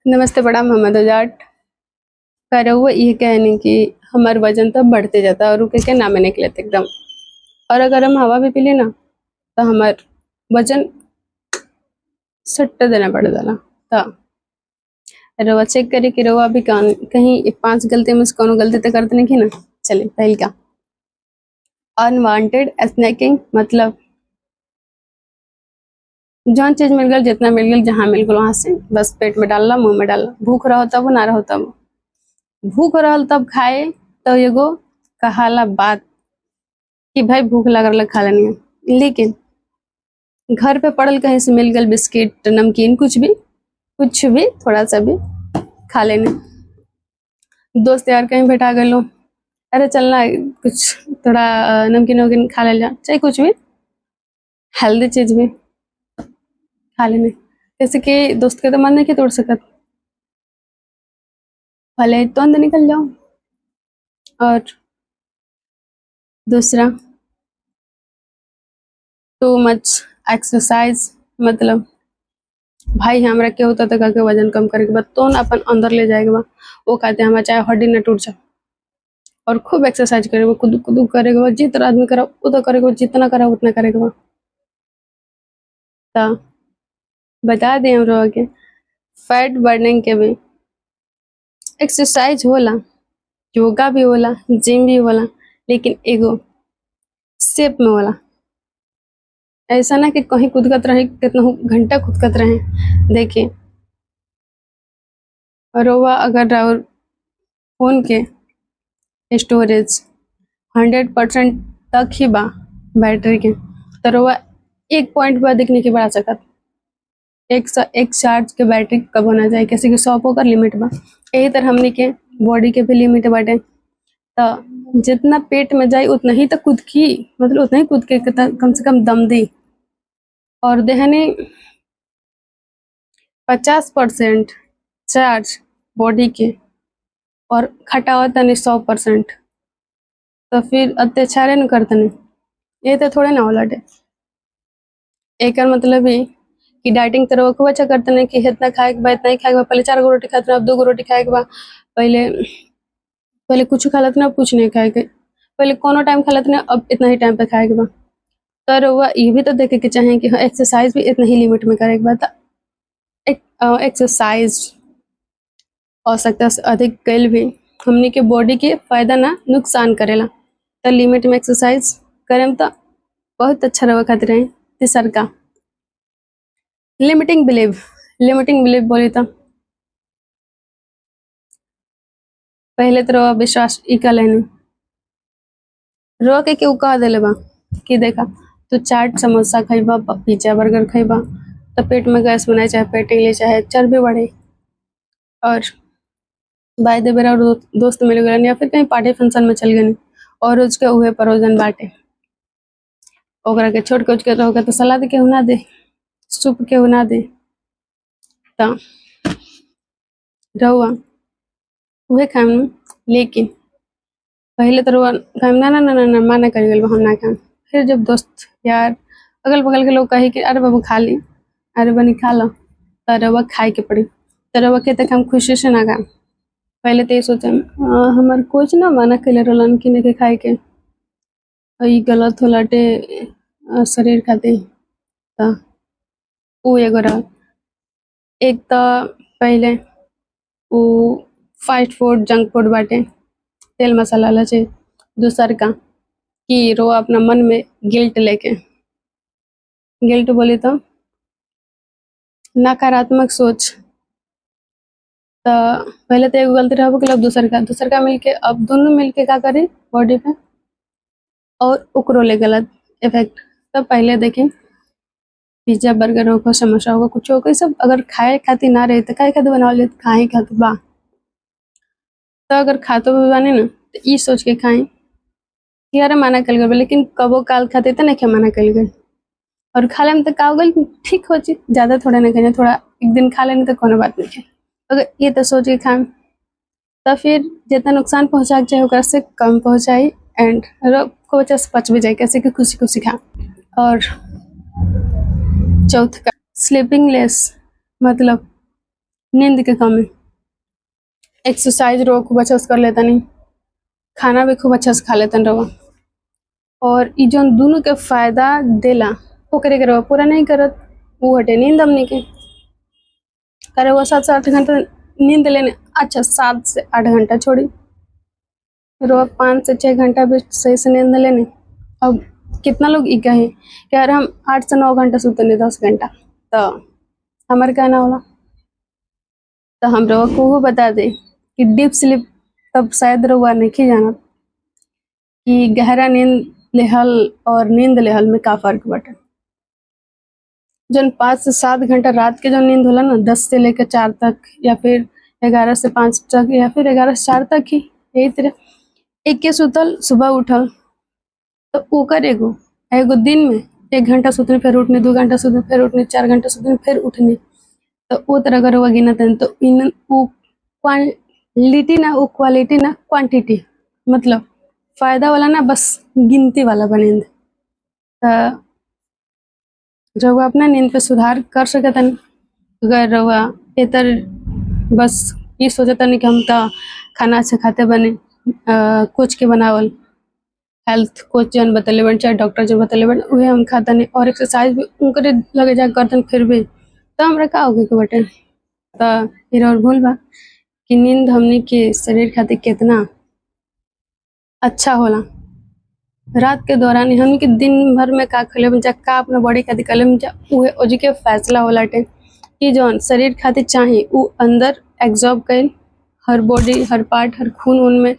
नमस्ते बड़ा मोहम्मद उजाट करो हुआ ये कहने कि हमार वजन तो बढ़ते जाता है और रुके के नामे निकलते एकदम। और अगर हम हवा भी पी ली ना तो हमार वजन सट्ट देना पड़ जाला। तो रवा चेक करे कि रवा अभी कहीं 5 गलती में से कोनो गलती तो करते नहीं की ना। चलिए पहल का अनवांटेड स्नैकिंग मतलब जौन चीज मिल गल जितना मिल गल जहाँ मिल गल वहां से बस पेट में डालना मुंह में डालना। भूख रहो तब ना रहो तब भूख रहल तब खाए तो एगो कहाला बात कि भाई भूख लग रहा खा लेनी है। लेकिन घर पे पड़ल कहीं से मिल गल बिस्किट नमकीन कुछ भी थोड़ा सा भी खा लेने। दोस्त यार कहीं बैठा गए लो अरे चलना कुछ थोड़ा नमकीन वमकीन खा ले जा चाहे कुछ भी हेल्दी चीज भी खा लेने। जैसे कि दोस्त के तो मन नहीं कि तोड़ सकत भले तो अंदर निकल जाओ। और दूसरा टू मच एक्सरसाइज मतलब भाई हमरा के होता तो के वजन कम करे के बाद तो अपन अंदर ले जाएगा बा वो कहते हैं हमारा चाहे हड्डी न टूट जाए। और खूब एक्सरसाइज करे खुद खुद करे के बाद जितना आदमी करा वो तो करे जितना करा उतना करे के बाद तो बता दें हम लोग के फैट बर्निंग के भी एक्सरसाइज होला योगा भी होला जिम भी होला लेकिन एगो शेप में होला। ऐसा ना कि कहीं कूदकत रहे कितना घंटा कूदकत रहे। देखिए रोवा अगर और फोन के स्टोरेज 100% तक ही बा बैटरी के तो रोवा एक पॉइंट पर दिखने की बढ़ा सकत एक चार्ज के बैटरी कब होना जाए किसी के 100 होकर लिमिट बा। यही तरह हमने के बॉडी के भी लिमिट बाटे तो जितना पेट में जाए उतना ही तो कूद की मतलब उतना ही कूद के कम से कम दम दी। और देहने 50% चार्ज बॉडी के और खटावा तनी 100% तो फिर अत्याचार न करतने ये तो थोड़े ना उलट है। एक मतलब ही कि डाइटिंग तरह खूब अच्छा करते हैं कि इतना खाए के बाद इतना ही खाए के बाद पहले 4 गो रोटी खाते अब 2 गो रोटी खाए के बाद पहले पहले कुछ खा लेते अब कुछ नहीं खाए के पहले कोनो टाइम खा लेते अब इतना ही टाइम पे खाए के बाद। तो वह ये भी तो देखे के चाहे कि एक्सरसाइज भी इतना ही लिमिट में करे के बाद एक्सरसाइज आवश्यकता से अधिक कैल भी हमने के बॉडी के फायदा ना नुकसान करेला तो लिमिट में एक्सरसाइज करें तो बहुत अच्छा रहा खातिर है। तीसर का लिमिटिंग बिलीव बोली तो पहले तो रवा विश्वास इका लेने रो के केहू कह दिले बा कि देखा तू चाट समोसा खइबा पिज्जा बर्गर खइबा तो पेट में गैस बनाए चाहे पेट ले चाहे चर्बी बढ़े। और बाय द बेरा दोस्त मिल गए या फिर कहीं पार्टी फंक्शन में चल गए और रोज के उहे परोजन बाटे ओकरा के छोड़ के रहोगे तो सलाद केहू ना दे सूप केहू ना दे तो रहुआ उहे खाम। लेकिन पहले तो रहुआ खाम ना माना कर गल हम ना खाम। फिर जब दोस्त यार अगल बगल के लोग कहे कि अरे बाबू खा ली अरे बनी खा लो तो रहुआ खाए के पड़ी तो रहुआ के तक हम खुशी से ना खाम। पहले तो ये सोचे हमार कोच ना माना कैले रहलन कि नहीं खाए के ई गलत होलाटे शरीर खातिर तो उ एगो रह एक तो पहले उ फास्ट फूड जंक फूड बाटे तेल मसाला ला चाहिए। दूसर का कि रो अपना मन में गिल्ट लेके गिल्ट बोली तो नकारात्मक सोच तो पहले तो एगो गलती रह गल दूसर का मिलके अब दोनों मिलके का करे बॉडी पे और ओकरो ले गलत इफेक्ट। तो पहले देखें पिज्जा बर्गर होगा समोसा होगा कुछ होगा सब अगर खाए खातिर ना रहे तो खाए खातिर बनावल जाए खाए खातिर बा तो अगर खातो भी बने ना तो ये सोच के खाएं कि अरे माना कल गए लेकिन कबो काल खाते तो नहीं माना कल गए और खा लेने तो का गल ठीक हो जी ज़्यादा थोड़ा नहीं खाए थोड़ा एक दिन खा लेने तो कोनो बात नहीं है। अगर ये तो सोच के खाएं तो फिर जितना नुकसान पहुँचा चाहे ओकरा से कम पहुँचाई एंड को बच्चा से पच भी जाए कैसे कि खुशी खुशी खा। और चौथ का स्लीपिंग लेस मतलब नींद के कमी, एक्सरसाइज रो खूब अच्छा से कर लेता नहीं, खाना भी खूब अच्छा से खा लेता रहो, और ई जौन दोनों के फायदा देला ओकरे के रहो पूरा नहीं करत, वो हटे नींद हमनी के करे वो 7 से 8 घंटा नींद लेने। अच्छा 7 से 8 घंटा छोड़ी, रोज 5 से 6 घंटा भी सही से नींद लेने। अब कितना लोग ई कहे कि यार हम 8 से 9 घंटा सोते नहीं 10 घंटा, तो हमारे कहना होला तो हम लोग को वो बता दे कि डीप स्लीप तब शायद रहुआ नहीं जाना कि गहरा नींद लेहल और नींद लेहल में का फर्क बाटे। जन 5 से 7 घंटा रात के जो नींद होला ना, 10 से लेकर 4 तक, या फिर 11 से 5 तक, या फिर 11 से 4 तक ही, यही तरह एक के सुतल सुबह उठल तो ओकर एगो एगो दिन में 1 घंटा सुतने फिर उठने, 2 घंटा सुतने फिर उठने, 4 घंटा सुतने फिर उठने, तो वो तरह अगर वो गिनत है तो इन वो क्वालिटी ना, वो क्वालिटी ना क्वांटिटी, मतलब फायदा वाला ना बस गिनती वाला बने। तो रउआ अपना नींद पे सुधार कर सकतन अगर रउआ एतर बस ये सोचतन कि हम तो खाना अच्छा खाते बने, कोच के बनावल हेल्थ कोच जन बतले बन चाहे डॉक्टर जो बतले बन उहे हम खातनी, और एक्सरसाइज भी उनकरे लगे जा करतन, फिर भी तो हमरा का होगे के बटे। तो फिर और भूल बा कि नींद हमनी के शरीर खातिर कितना अच्छा होला। रात के दौरान हमनी के दिन भर में का खले जा का अपना बॉडी खातिर कले जा उहे ओजी के फैसला होलाटे कि जौन शरीर खातिर चाही उ अंदर एब्जॉर्ब कइल हर बॉडी हर पार्ट हर खून उन में,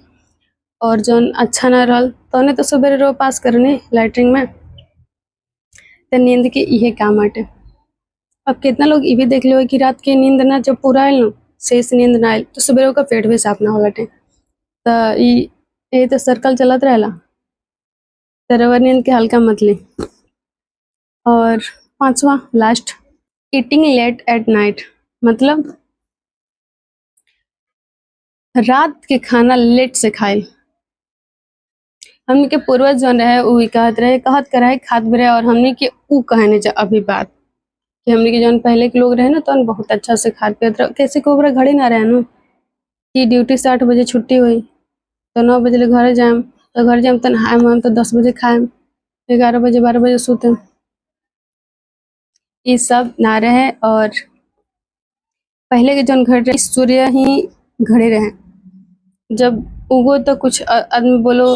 और जौन अच्छा ना रहल तो तो सुबह रो पास करने लैट्रिन में, तो नींद के इहे काम बाटे। अब कितना लोग ये भी देख लो कि रात के नींद ना जब पूरा आयल ना, सही से नींद ना आयल तो सुबह का पेट भी साफ ना होलाटे, तो ये तो सर्कल चलत रहेला। तो रउआ नींद के हल्का मत ली। और 5वां last, eating late at night, मतलब रात के खाना लेट से खाए। हमनी के पूर्वज जौन रहे उ कहत कराए खात भी रहे, और हमनी के उ कहने जा अभी बात कि हमनी के जौन पहले के लोग रहे ना तो बहुत अच्छा से खात पियत रहे, कैसे को ओकरा घड़ी ना रहे ना कि ड्यूटी से 8 बजे छुट्टी हुई तो 9 बजे घर जाएम, तो घर जाएम तो नहाएम हम तो 10 बजे खाएम, 11 बजे 12 बजे सोते, ये सब ना रहे। और पहले के जौन घर रहे सूर्य ही घड़े रहे, जब उगो तो कुछ आदमी बोलो,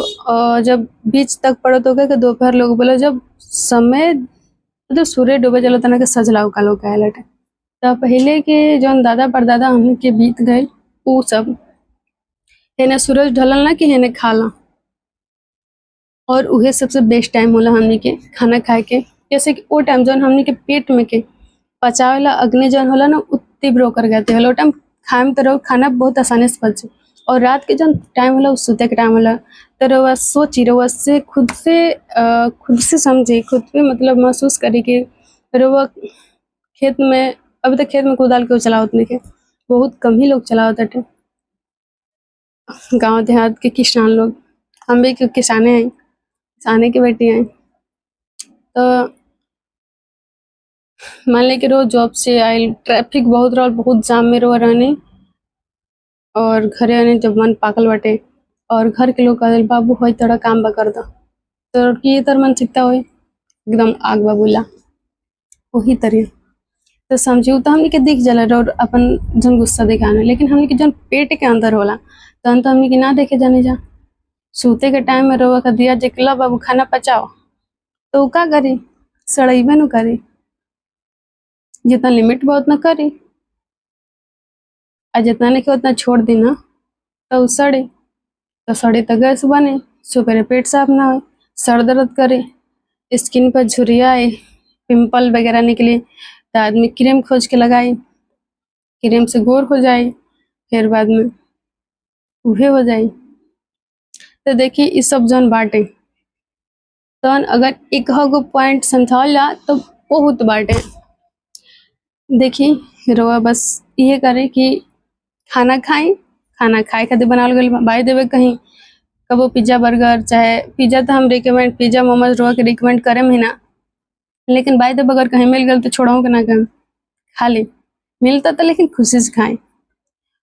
जब बीच तक पड़ो तो क्या दोपहर लोग बोलो, जब समय मतलब सूर्य डूबे चलो तना के सजलाओ का लोग कहे लटे। तो पहले के जौन दादा परदादा हमने के बीत गए उ सब हेने सूरज ढलल ना कि हेने खाला, और उहे सबसे बेस्ट टाइम होला हमनी के खाना खाए के, जैसे कि वो टाइम जौन हमनी के पेट में के पचावेला अग्नि जौन होला ना उ तीव्र होकर गए थे, टाइम खाए में तो खाना बहुत आसानी से पच, और रात के जौन टाइम होला उ सुते के टाइम होला। तो रउआ सोची, रउआ से खुद से समझी, खुद पे मतलब महसूस करी कि रउआ खेत में अभी तक खेत में कुदाल के चलावत नहीं के, बहुत कम ही लोग चलावत हटे गांव देहात के किसान लोग। हम भी किसाने हैं, किसाने की बेटी हैं। तो मान ली कि रोज जॉब से आयल, ट्रैफिक बहुत रहल, बहुत जाम में रो रहने, और घरे आने जब मन पाकल बाटे और घर के लोग कहल बाबू होई तोड़ा काम बा कर दो, तो की तर मानसिकता होई एकदम आग बबूला वही तरह। तो समझू तो हमने के दिख जाला और अपन जन गुस्सा दिखाने, लेकिन हमने के जन पेट के अंदर होला तो हमने के ना देखे जाने जा। सूते के टाइम में रोवा का दिया जिकला बाबू खाना पचाओ, तो उ का करी, सड़ैबे न करी, जितना लिमिट बा उतना करी, और जितना नहीं उतना छोड़ दी ना तो उ सड़े, तो सड़े तो गैस बने, सुबह पेट साफ ना हो, सर दर्द करे, स्किन पर झुर्रियाँ आए, पिंपल वगैरह निकले, तो आदमी क्रीम खोज के लगाए, क्रीम से गोर हो जाए, फिर बाद में उहे हो जाए। तो देखिए इस सब जौन बाटे तो अगर एक गो पॉइंट समझावल जा तो बहुत बाटे। देखिए रउआ बस ये करे कि खाना खाएं, खाना खाए खातिर बनावल गइल बाई देवे कहीं कबो पिज्जा बर्गर, चाहे पिज्जा तो हम रिकमेंड पिज्जा मोमोज रउआ के रिकमेंड करेम ही ना, लेकिन बाई देवे अगर कहीं मिल गल तो छोड़ाऊ के ना कहें खा ले, मिलता था लेकिन खुशी से खाएं।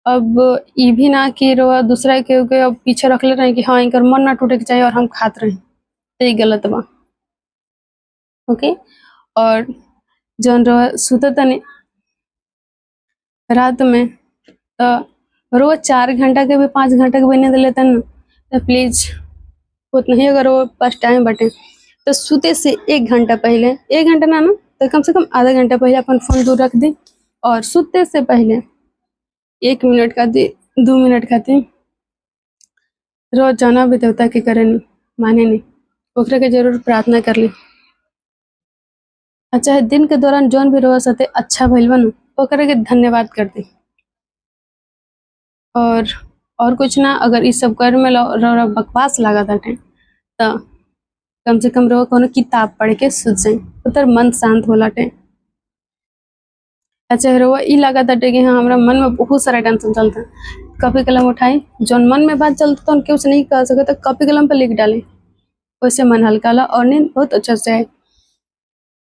अब ये भी ना कि रवा दूसरा के अब पीछे रख ले रहे कि हाँ इनकर मन ना टूटे के चाहिए और हम खात रहे, तो ये गलत बा। ओके। और जौन रवा सुतत तनी रात में तो रोज 4 घंटा के भी 5 घंटा के भी नींद लेते न, तो प्लीज उतना ही अगर वो पास टाइम बटे तो सोते से 1 घंटा पहले, 1 घंटा ना ना तो कम से कम आधा घंटा पहले अपन फोन दूर रख दी, और सोते से पहले 1 मिनट खातिर 2 मिनट खातिर रोज जाना भी देवता के करे नहीं माने नहीं, ओकरा के जरूर प्रार्थना कर ली। अच्छा है दिन के दौरान जौन भी रोज साथे अच्छा भइल बा न ओकरा के धन्यवाद कर दी। और कुछ ना, अगर इस सब कर में रौरा बकवास लागत बाटे तो कम से कम रउआ कोनो किताब पढ़ के सुत जाई, उतर मन शांत होलाटे। अच्छा रउआ ई लागत बाटे कि हाँ हमरा मन में बहुत सारा टेंशन चलता, कॉपी कलम उठाई, जौन मन में बात चलता तो केहू से नहीं कह सकता, कॉपी कलम पर लिख डाली, उससे मन हल्का होला और नींद बहुत अच्छा से आए।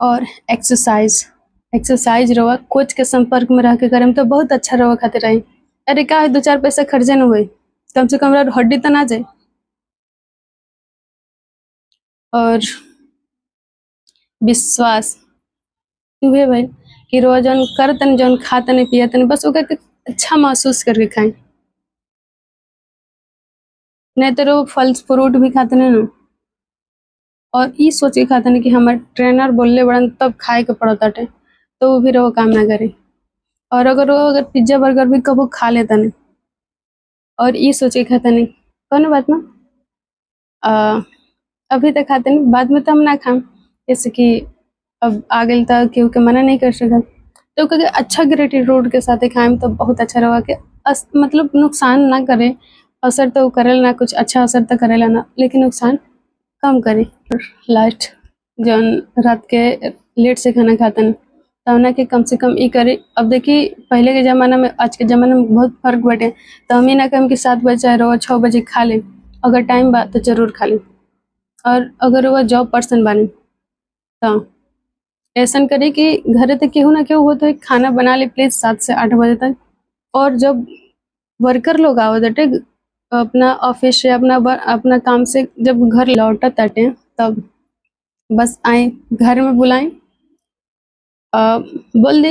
और एक्सरसाइज रउआ कोच के संपर्क में रह के करेम तो बहुत अच्छा रउआ खातिर रही। अरे का 2-4 पैसा खर्चे न होई, कम से कम रउआ हड्डी तो ना जाए। और विश्वास उहे भाई कि रोज जौन करतन जौन खातन पियतन बस ओके के अच्छा महसूस करके खाएं, नहीं तो रो फल फ्रूट भी खातन न और ई सोच के खातन कि हमार ट्रेनर बोलले बड़न तब खाए के पड़त बाटे, तो वो भी रहो काम ना करे। और अगर पिज्जा बर्गर भी कबो खा लेतन और ई सोच के खातन कौनो बात ना, अभी तक खाते नहीं, बाद में तो हम ना खाएं, जैसे कि अब आ गई तो केहू के मना नहीं कर सकत, तो क्योंकि अच्छा ग्रेटिट्यूड के साथ खाएं तो बहुत अच्छा रहा कि मतलब नुकसान ना करे, असर तो करेला ना, कुछ अच्छा असर तो करेला ना, लेकिन नुकसान कम करे। लास्ट जौन रात के लेट से खाना खातन तवना के कम से कम ई करे। अब देखी पहले के ज़माना में आज के ज़माना में बहुत फ़र्क बाटे, तो हम ही ना कम कि 7 बजे चाहे रोज 6 बजे खा ले, अगर टाइम बा तो ज़रूर खा ले। और अगर वो जॉब पर्सन बानी तो ऐसा करे कि घरे तक केहू ना केहू हो तो खाना बना ले प्लीज 7 से 8 बजे तक। और जब वर्कर लोग आवत बाटे अपना ऑफिस से अपना काम से जब घर लौटत बाटे तब बस आए घर में बुलाएं, बोल दे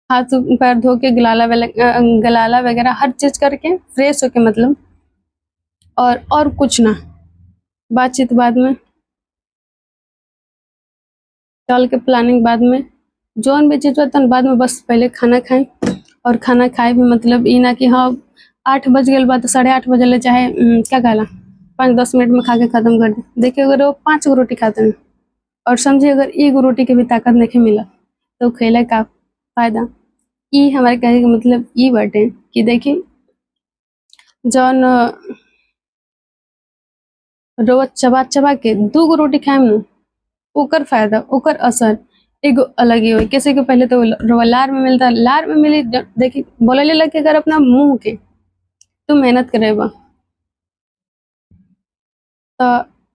हाथ पैर धो के गलाला वगैरह हर चीज करके फ्रेश होके, मतलब और कुछ ना, बातचीत बाद में, कल के प्लानिंग बाद में, जौन भी चीज होता बाद में, बस पहले खाना खाएं। और खाना खाए भी मतलब ई ना कि हाँ 8 बज गए बा तो 8:30 बजे ले चाहे क्या कहला 5-10 मिनट में खा के खत्म कर दे। देखिए अगर वो 5 गो रोटी खाते हैं और समझिए अगर 1 गो रोटी के भी ताकत नहीं मिला तो खैला का फायदा। ई हमारे कहने का मतलब ई बाटे कि देखिए जौन रोज चबा चबा के 2 गो रोटी खाएम न ओकर फायदा ओकर असर एगो अलग ही होई। कैसे कि पहले तो रवा लार में मिलता, लार में मिली देखी बोले लगे अगर अपना मुंह के तू मेहनत करेबा तो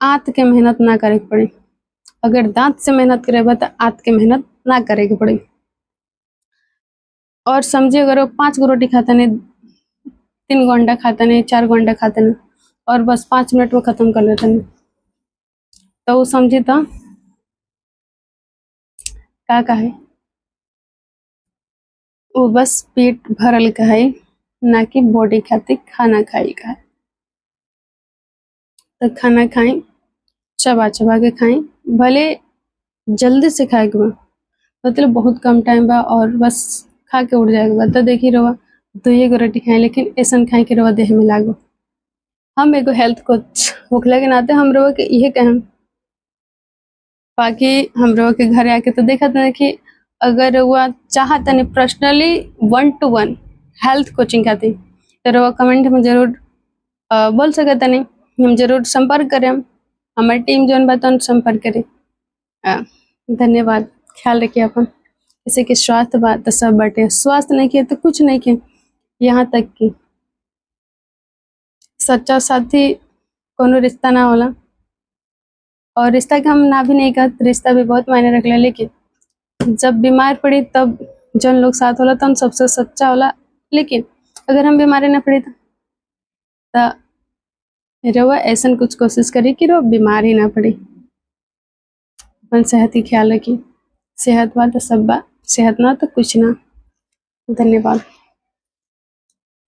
आंत के मेहनत ना करे के पड़ी, अगर दांत से मेहनत करेबा तो आंत के मेहनत ना करे के पड़ी। और समझिए अगर वो 5 गो रोटी खाता नहीं, 3 घंटा खाता नहीं, 4 घंटा खाता नहीं और बस 5 मिनट में खत्म कर लेते नहीं, तो वो समझी तो का कहे वो बस पेट भरल कहे ना कि बॉडी खातिर खाना खाई कहे। तो खाना खाएं, चबा चबा के खाएं, भले जल्दी से खाए के बा, मतलब बहुत कम टाइम बा और बस खा के उठ जाए के बाद तो देखी रवा 2 गो रोटी खाएं, लेकिन ऐसा खाएं कि रवा देह में लागो। हम एगो हेल्थ कोच होखला के नाते हम रवा के इहे कहें, बाकी हम रवा के घरे आके तो देखा था कि अगर रवा चाहत नहीं पर्सनली 1-to-1 हेल्थ कोचिंग खातिर तो रवा कमेंट में जरूर बोल सकत नहीं, हम जरूर संपर्क करें, हमारी टीम जौन बा तौन संपर्क करे। धन्यवाद, ख्याल रखिए अपन। जैसे कि स्वास्थ्य बा तो सब बाटे, स्वास्थ्य नहीं किए तो कुछ नहीं किए। यहाँ तक कि सच्चा साथी कोनो रिश्ता ना होला, और रिश्ता के हम ना भी नहीं कहते, रिश्ता भी बहुत मायने रखला, लेकिन जब बीमार पड़ी तब जौन लोग साथ होला तौन सबसे सच्चा होला। लेकिन अगर हम बीमारी ना पड़ी तो रउआ ऐसन कुछ कोशिश करी कि रउआ बीमार ही ना पड़ी। अपन सेहत की ख्याल रखी। सेहत बा तो सब बा, सेहत ना तो कुछ ना। धन्यवाद।